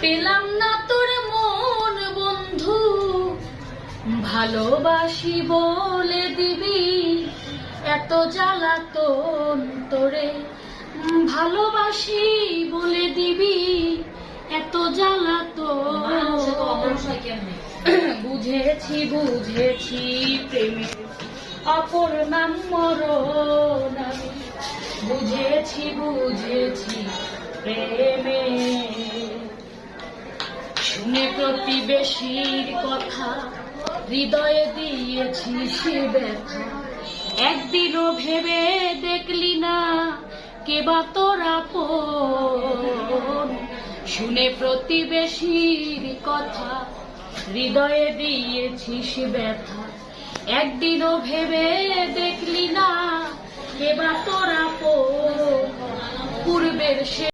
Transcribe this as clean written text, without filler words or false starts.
পেলাম না তোর মন বন্ধু, ভালোবাসি বলে দিবি এত জ্বালাতন তোরে, ভালোবাসি বলে দিবি এত জ্বালাতন। বুঝেছি বুঝেছি প্রেমের অপর নাম মরণ, বুঝেছি বুঝেছি প্রেমে। শুনে প্রতিবেশীর কথা হৃদয়ে দিয়েছিস ব্যথা, একদিনও ভেবে দেখলি না কেবা তোর আপন। শুনে প্রতিবেশীর কথা হৃদয়ে দিয়েছিস ব্যথা, একদিনও ভেবে দেখলি না কেবা তোর আপন। পূর্বের